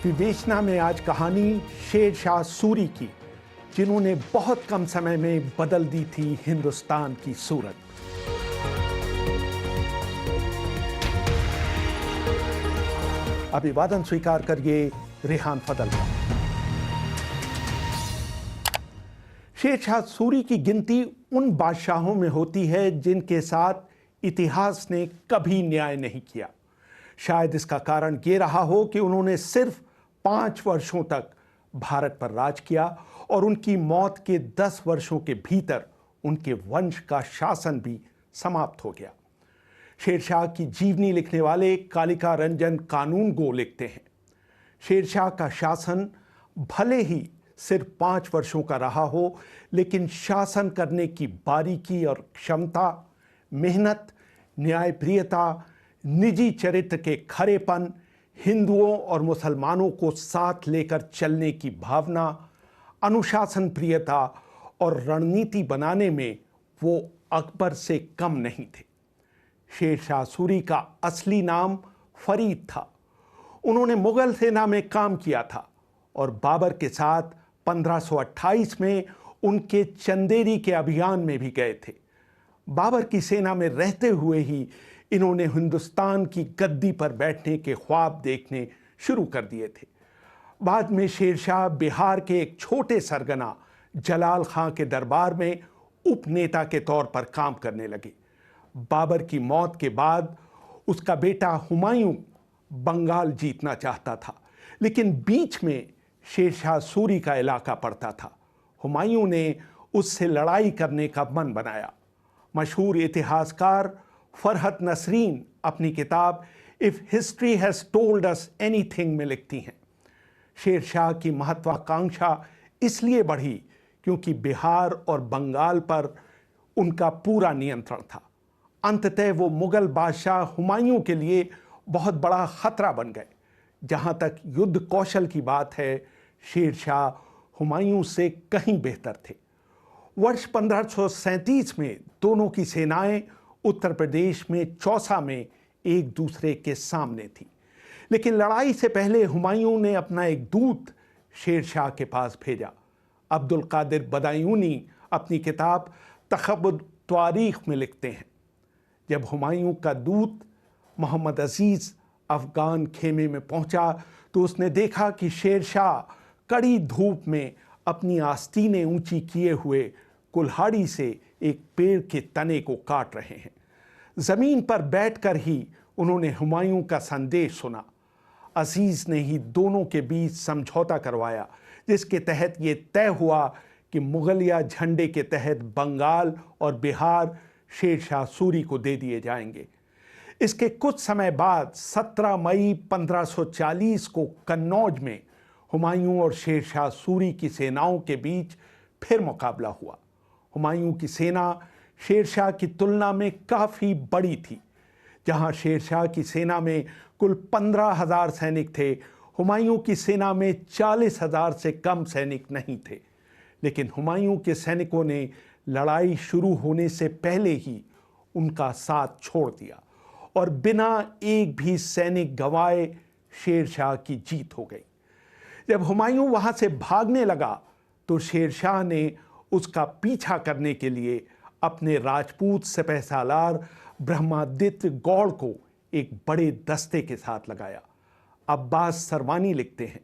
विवेचना में आज कहानी शेर शाह सूरी की, जिन्होंने बहुत कम समय में बदल दी थी हिंदुस्तान की सूरत। अभिवादन स्वीकार करिए रेहान फदल का। शेर शाह सूरी की गिनती उन बादशाहों में होती है जिनके साथ इतिहास ने कभी न्याय नहीं किया। शायद इसका कारण ये रहा हो कि उन्होंने सिर्फ 5 वर्षों तक भारत पर राज किया और उनकी मौत के 10 वर्षों के भीतर उनके वंश का शासन भी समाप्त हो गया। शेरशाह की जीवनी लिखने वाले कालिका रंजन कानूनगो लिखते हैं, शेरशाह का शासन भले ही सिर्फ 5 वर्षों का रहा हो, लेकिन शासन करने की बारीकी और क्षमता, मेहनत, न्यायप्रियता, निजी चरित्र के खरेपन, हिंदुओं और मुसलमानों को साथ लेकर चलने की भावना, अनुशासन प्रियता और रणनीति बनाने में वो अकबर से कम नहीं थे। शेर शाह सूरी का असली नाम फरीद था। उन्होंने मुगल सेना में काम किया था और बाबर के साथ 1528 में उनके चंदेरी के अभियान में भी गए थे। बाबर की सेना में रहते हुए ही इन्होंने हिंदुस्तान की गद्दी पर बैठने के ख्वाब देखने शुरू कर दिए थे। बाद में शेरशाह बिहार के एक छोटे सरगना जलाल खां के दरबार में उपनेता के तौर पर काम करने लगे। बाबर की मौत के बाद उसका बेटा हुमायूं बंगाल जीतना चाहता था, लेकिन बीच में शेरशाह सूरी का इलाका पड़ता था। हुमायूं ने उससे लड़ाई करने का मन बनाया। मशहूर इतिहासकार फरहत नसरीन अपनी किताब if history has told us anything में लिखती हैं, शेरशाह की महत्वाकांक्षा इसलिए बढ़ी क्योंकि बिहार और बंगाल पर उनका पूरा नियंत्रण था। अंततः वो मुगल बादशाह हुमायूं के लिए बहुत बड़ा खतरा बन गए। जहां तक युद्ध कौशल की बात है, शेरशाह हुमायूं से कहीं बेहतर थे। वर्ष 1537 में दोनों की सेनाएं उत्तर प्रदेश में चौसा में एक दूसरे के सामने थी, लेकिन लड़ाई से पहले हुमायूं ने अपना एक दूत शेरशाह के पास भेजा। अब्दुल कादिर बदायूनी अपनी किताब तखब्बुत तारीख में लिखते हैं, जब हुमायूं का दूत मोहम्मद अजीज अफगान खेमे में पहुंचा तो उसने देखा कि शेरशाह कड़ी धूप में अपनी आस्तीनें ऊंची किए हुए कुल्हाड़ी से एक पेड़ के तने को काट रहे हैं। जमीन पर बैठकर ही उन्होंने हुमायूं का संदेश सुना। अजीज ने ही दोनों के बीच समझौता करवाया, जिसके तहत ये तय हुआ कि मुगलिया झंडे के तहत बंगाल और बिहार शेरशाह सूरी को दे दिए जाएंगे। इसके कुछ समय बाद 17 मई 1540 को कन्नौज में हुमायूं और शेरशाह सूरी की सेनाओं के बीच फिर मुकाबला हुआ। हुमायूं की सेना शेरशाह की तुलना में काफ़ी बड़ी थी। जहां शेरशाह की सेना में कुल 15,000 सैनिक थे, हुमायूं की सेना में 40,000 से कम सैनिक नहीं थे। लेकिन हुमायूं के सैनिकों ने लड़ाई शुरू होने से पहले ही उनका साथ छोड़ दिया और बिना एक भी सैनिक गंवाए शेरशाह की जीत हो गई। जब हुमायूं वहां से भागने लगा तो शेरशाह ने उसका पीछा करने के लिए अपने राजपूत सिपहसालार ब्रह्मादित्य गौड़ को एक बड़े दस्ते के साथ लगाया। अब्बास सरवानी लिखते हैं,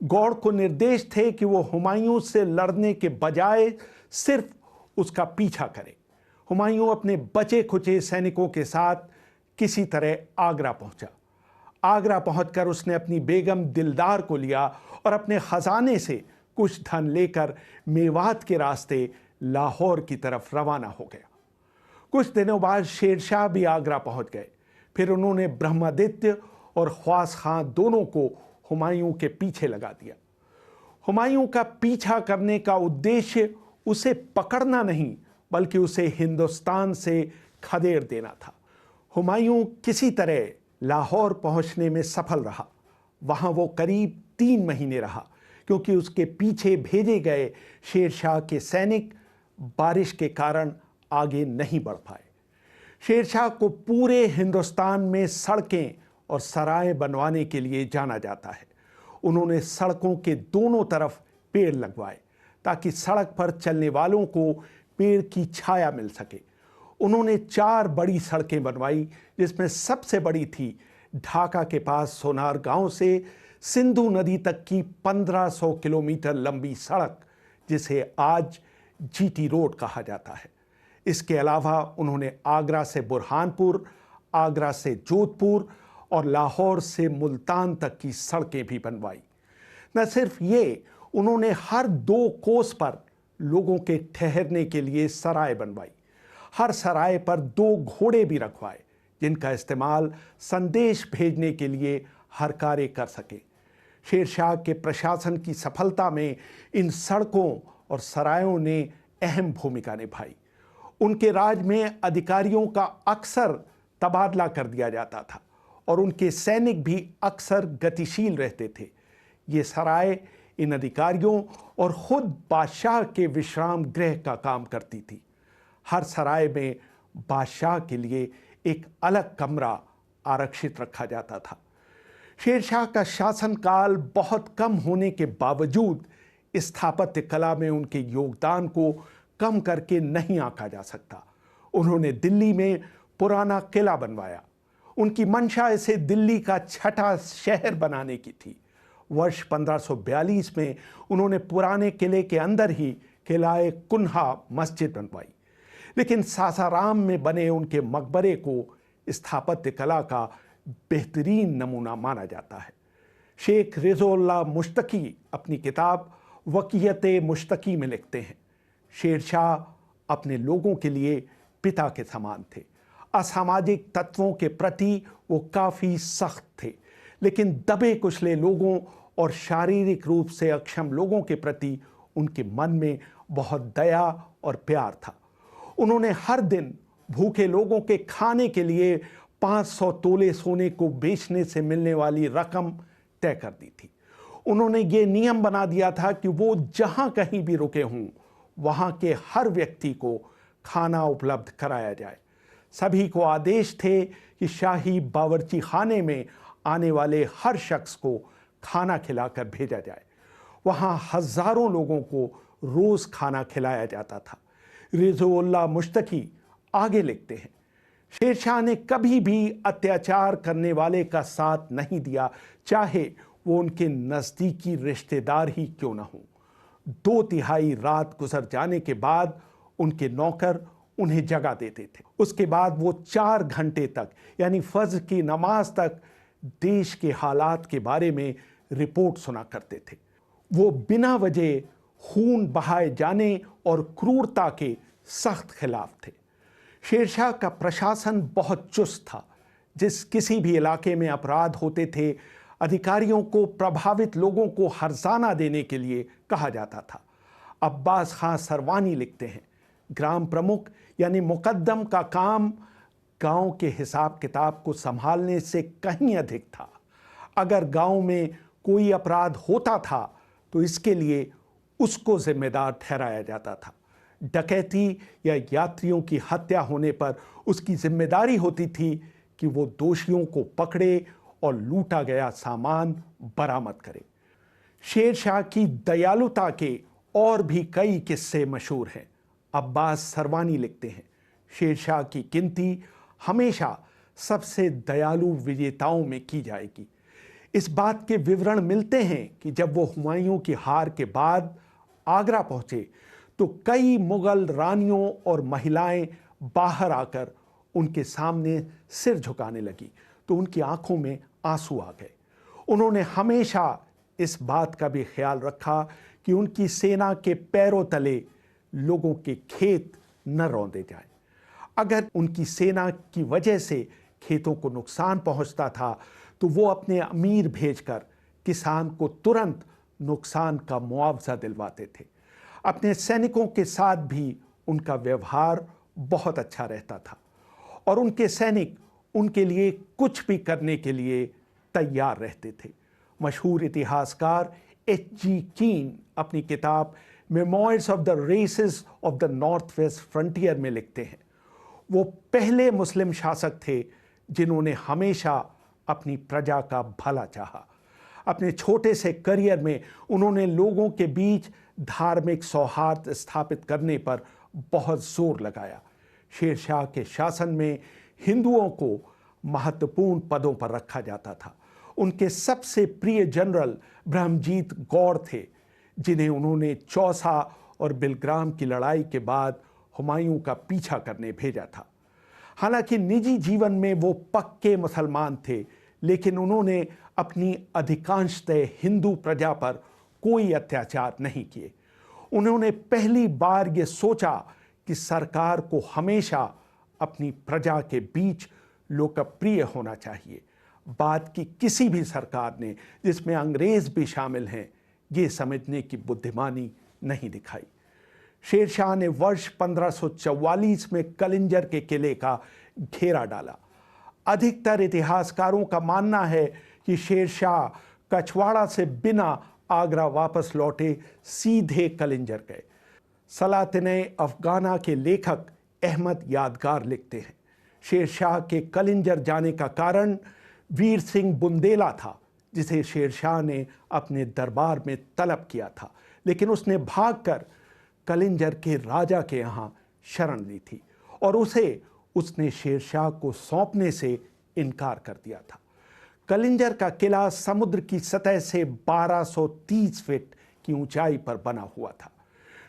गौड़ को निर्देश थे कि वो हुमायूं से लड़ने के बजाय सिर्फ उसका पीछा करे। हुमायूं अपने बचे खुचे सैनिकों के साथ किसी तरह आगरा पहुंचा। आगरा पहुंचकर उसने अपनी बेगम दिलदार को लिया और अपने खजाने से कुछ धन लेकर मेवात के रास्ते लाहौर की तरफ रवाना हो गया। कुछ दिनों बाद शेरशाह भी आगरा पहुंच गए। फिर उन्होंने ब्रह्मादित्य और ख्वास खां दोनों को हुमायूं के पीछे लगा दिया। हुमायूं का पीछा करने का उद्देश्य उसे पकड़ना नहीं, बल्कि उसे हिंदुस्तान से खदेड़ देना था। हुमायूं किसी तरह लाहौर पहुंचने में सफल रहा। वहां वो करीब 3 महीने रहा, क्योंकि उसके पीछे भेजे गए शेरशाह के सैनिक बारिश के कारण आगे नहीं बढ़ पाए। शेरशाह को पूरे हिंदुस्तान में सड़कें और सराय बनवाने के लिए जाना जाता है। उन्होंने सड़कों के दोनों तरफ पेड़ लगवाए ताकि सड़क पर चलने वालों को पेड़ की छाया मिल सके। उन्होंने 4 बड़ी सड़कें बनवाई, जिसमें सबसे बड़ी थी ढाका के पास सोनार गांव से सिंधु नदी तक की 1500 किलोमीटर लंबी सड़क, जिसे आज जीटी रोड कहा जाता है। इसके अलावा उन्होंने आगरा से बुरहानपुर, आगरा से जोधपुर और लाहौर से मुल्तान तक की सड़कें भी बनवाई। न सिर्फ ये, उन्होंने हर 2 कोस पर लोगों के ठहरने के लिए सराय बनवाई। हर सराय पर 2 घोड़े भी रखवाए, जिनका इस्तेमाल संदेश भेजने के लिए हर कार्य कर सके। शेरशाह के प्रशासन की सफलता में इन सड़कों और सरायों ने अहम भूमिका निभाई। उनके राज में अधिकारियों का अक्सर तबादला कर दिया जाता था और उनके सैनिक भी अक्सर गतिशील रहते थे। ये सराय इन अधिकारियों और खुद बादशाह के विश्राम गृह का काम करती थी। हर सराय में बादशाह के लिए एक अलग कमरा आरक्षित रखा जाता था। शेरशाह का शासनकाल बहुत कम होने के बावजूद स्थापत्य कला में उनके योगदान को कम करके नहीं आंका जा सकता। उन्होंने दिल्ली में पुराना किला बनवाया। उनकी मंशा इसे दिल्ली का 6ठा शहर बनाने की थी। वर्ष 1542 में उन्होंने पुराने किले के अंदर ही किलाए कुन्हा मस्जिद बनवाई। लेकिन सासाराम में बने उनके मकबरे को स्थापत्य कला का बेहतरीन नमूना माना जाता है। शेख रिज़उल्लाह मुश्तकी अपनी किताब वक़ीयत मुश्तकी में लिखते हैं, शेरशाह अपने लोगों के लिए पिता के समान थे। असामाजिक तत्वों के प्रति वो काफ़ी सख्त थे, लेकिन दबे कुचले लोगों और शारीरिक रूप से अक्षम लोगों के प्रति उनके मन में बहुत दया और प्यार था। उन्होंने हर दिन भूखे लोगों के खाने के लिए 500 तोले सोने को बेचने से मिलने वाली रकम तय कर दी थी। उन्होंने ये नियम बना दिया था कि वो जहां कहीं भी रुके हों, वहां के हर व्यक्ति को खाना उपलब्ध कराया जाए। सभी को आदेश थे कि शाही बावर्ची खाने में आने वाले हर शख्स को खाना खिलाकर भेजा जाए। वहां हजारों लोगों को रोज खाना खिलाया जाता था। रिज़उल्लाह मुश्तकी आगे लिखते हैं, शेरशाह ने कभी भी अत्याचार करने वाले का साथ नहीं दिया, चाहे वो उनके नज़दीकी रिश्तेदार ही क्यों न हो। 2/3 रात गुजर जाने के बाद उनके नौकर उन्हें जगा देते थे। उसके बाद वो 4 घंटे तक, यानी फज्र की नमाज तक, देश के हालात के बारे में रिपोर्ट सुना करते थे। वो बिना वजह खून बहाए जाने और क्रूरता के सख्त खिलाफ थे। शेरशाह का प्रशासन बहुत चुस्त था। जिस किसी भी इलाके में अपराध होते थे, अधिकारियों को प्रभावित लोगों को हर्जाना देने के लिए कहा जाता था। अब्बास खां सरवानी लिखते हैं, ग्राम प्रमुख यानी मुकद्दम का काम गांव के हिसाब किताब को संभालने से कहीं अधिक था। अगर गांव में कोई अपराध होता था तो इसके लिए उसको जिम्मेदार ठहराया जाता था। डकैती या यात्रियों की हत्या होने पर उसकी जिम्मेदारी होती थी कि वो दोषियों को पकड़े और लूटा गया सामान बरामद करे। शेरशाह की दयालुता के और भी कई किस्से मशहूर हैं। अब्बास सरवानी लिखते हैं, शेरशाह की गिनती हमेशा सबसे दयालु विजेताओं में की जाएगी। इस बात के विवरण मिलते हैं कि जब वो हुमायूं की हार के बाद आगरा पहुंचे तो कई मुगल रानियों और महिलाएं बाहर आकर उनके सामने सिर झुकाने लगी तो उनकी आंखों में आंसू आ गए। उन्होंने हमेशा इस बात का भी ख्याल रखा कि उनकी सेना के पैरों तले लोगों के खेत न रौंदे जाएं। अगर उनकी सेना की वजह से खेतों को नुकसान पहुंचता था तो वो अपने अमीर भेजकर किसान को तुरंत नुकसान का मुआवजा दिलवाते थे। अपने सैनिकों के साथ भी उनका व्यवहार बहुत अच्छा रहता था और उनके सैनिक उनके लिए कुछ भी करने के लिए तैयार रहते थे। मशहूर इतिहासकार H.G. कीन अपनी किताब memoirs of the races of the north west frontier में लिखते हैं, वो पहले मुस्लिम शासक थे जिन्होंने हमेशा अपनी प्रजा का भला चाहा। अपने छोटे से करियर में उन्होंने लोगों के बीच धार्मिक सौहार्द स्थापित करने पर बहुत जोर लगाया। शेर शाह के शासन में हिंदुओं को महत्वपूर्ण पदों पर रखा जाता था। उनके सबसे प्रिय जनरल ब्रह्मजीत गौर थे, जिन्हें उन्होंने चौसा और बिलग्राम की लड़ाई के बाद हुमायूं का पीछा करने भेजा था। हालांकि निजी जीवन में वो पक्के मुसलमान थे, लेकिन उन्होंने अपनी अधिकांशतः हिंदू प्रजा पर कोई अत्याचार नहीं किए। उन्होंने पहली बार ये सोचा कि सरकार को हमेशा अपनी प्रजा के बीच लोकप्रिय होना चाहिए। बाद की किसी भी सरकार ने, जिसमें अंग्रेज भी शामिल हैं, ये समझने की बुद्धिमानी नहीं दिखाई। शेर शाह ने वर्ष 1544 में कलिंजर के किले का घेरा डाला। अधिकतर इतिहासकारों का मानना है कि शेर शाह कछवाड़ा से बिना आगरा वापस लौटे सीधे कलिंजर गए। सलातिने अफगाना के लेखक अहमद यादगार लिखते हैं, शेर शाह के कलिंजर जाने का कारण वीर सिंह बुंदेला था, जिसे शेर शाह ने अपने दरबार में तलब किया था, लेकिन उसने भागकर कलिंजर के राजा के यहाँ शरण ली थी और उसने शेर शाह को सौंपने से इनकार कर दिया था। कलिंजर का किला समुद्र की सतह से 1230 फीट की ऊंचाई पर बना हुआ था।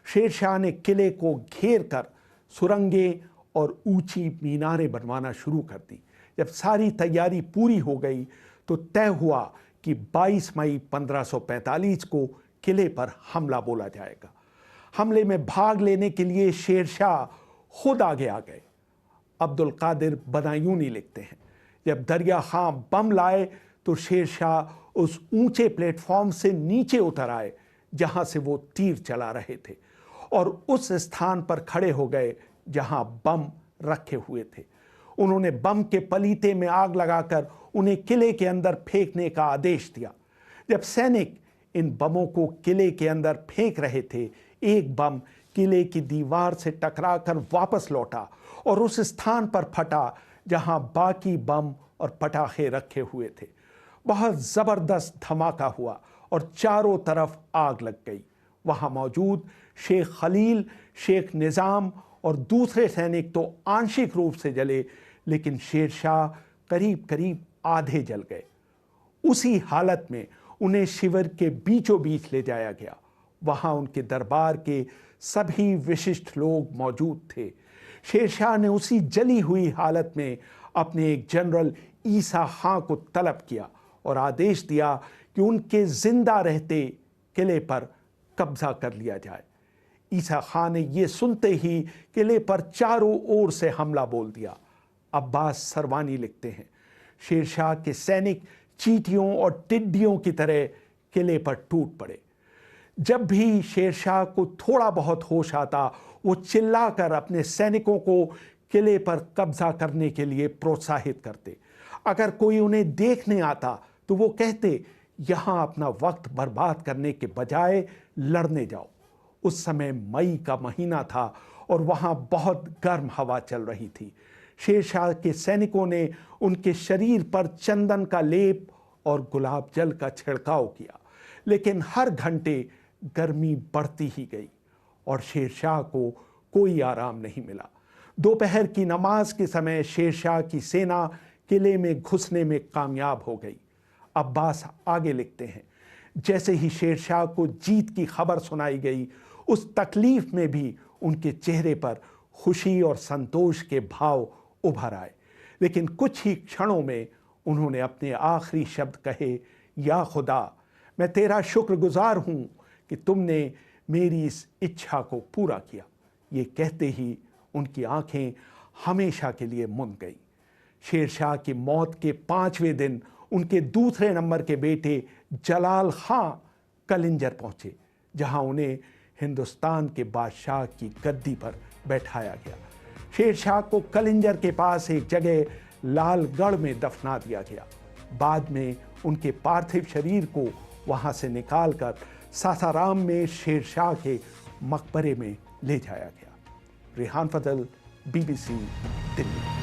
शेर शाह ने किले को घेर कर सुरंगें और ऊंची मीनारें बनवाना शुरू कर दी। जब सारी तैयारी पूरी हो गई तो तय हुआ कि 22 मई 1545 को किले पर हमला बोला जाएगा। हमले में भाग लेने के लिए शेर शाह खुद आगे आ गए। अब्दुल कादिर बदायूनी लिखते हैं, जब दरिया खां बम लाए तो शेर शाह उस ऊंचे प्लेटफॉर्म से नीचे उतर आए जहां से वो तीर चला रहे थे और उस स्थान पर खड़े हो गए जहां बम रखे हुए थे। उन्होंने बम के पलीते में आग लगाकर उन्हें किले के अंदर फेंकने का आदेश दिया। जब सैनिक इन बमों को किले के अंदर फेंक रहे थे, एक बम किले की दीवार से टकराकर वापस लौटा और उस स्थान पर फटा जहां बाकी बम और पटाखे रखे हुए थे। बहुत जबरदस्त धमाका हुआ और चारों तरफ आग लग गई। वहां मौजूद शेख खलील, शेख निजाम और दूसरे सैनिक तो आंशिक रूप से जले, लेकिन शेर शाह करीब करीब आधे जल गए। उसी हालत में उन्हें शिविर के बीचों बीच ले जाया गया। वहां उनके दरबार के सभी विशिष्ट लोग मौजूद थे। शेर शाह ने उसी जली हुई हालत में अपने एक जनरल ईसा खां को तलब किया और आदेश दिया कि उनके जिंदा रहते किले पर कब्जा कर लिया जाए। ईसा खां ने यह सुनते ही किले पर चारों ओर से हमला बोल दिया। अब्बास सरवानी लिखते हैं, शेर शाह के सैनिक चींटियों और टिड्डियों की तरह किले पर टूट पड़े। जब भी शेर शाह को थोड़ा बहुत होश आता, वो चिल्लाकर अपने सैनिकों को किले पर कब्जा करने के लिए प्रोत्साहित करते। अगर कोई उन्हें देखने आता तो वो कहते, यहाँ अपना वक्त बर्बाद करने के बजाय लड़ने जाओ। उस समय मई का महीना था और वहाँ बहुत गर्म हवा चल रही थी। शेर शाह के सैनिकों ने उनके शरीर पर चंदन का लेप और गुलाब जल का छिड़काव किया, लेकिन हर घंटे गर्मी बढ़ती ही गई और शेर शाह को कोई आराम नहीं मिला। दोपहर की नमाज के समय शेर शाह की सेना किले में घुसने में कामयाब हो गई। अब्बास आगे लिखते हैं, जैसे ही शेर शाह को जीत की खबर सुनाई गई, उस तकलीफ में भी उनके चेहरे पर खुशी और संतोष के भाव उभर आए। लेकिन कुछ ही क्षणों में उन्होंने अपने आखिरी शब्द कहे, या खुदा, मैं तेरा शुक्रगुजार हूं कि तुमने मेरी इस इच्छा को पूरा किया। ये कहते ही उनकी आंखें हमेशा के लिए मुंद गई। शेर शाह की मौत के 5वें दिन उनके दूसरे नंबर के बेटे जलाल खां कलिंजर पहुंचे, जहां उन्हें हिंदुस्तान के बादशाह की गद्दी पर बैठाया गया। शेर शाह को कलिंजर के पास एक जगह लालगढ़ में दफना दिया गया। बाद में उनके पार्थिव शरीर को वहां से निकालकर सासाराम में शेर शाह के मकबरे में ले जाया गया। रेहान फजल, BBC, दिल्ली।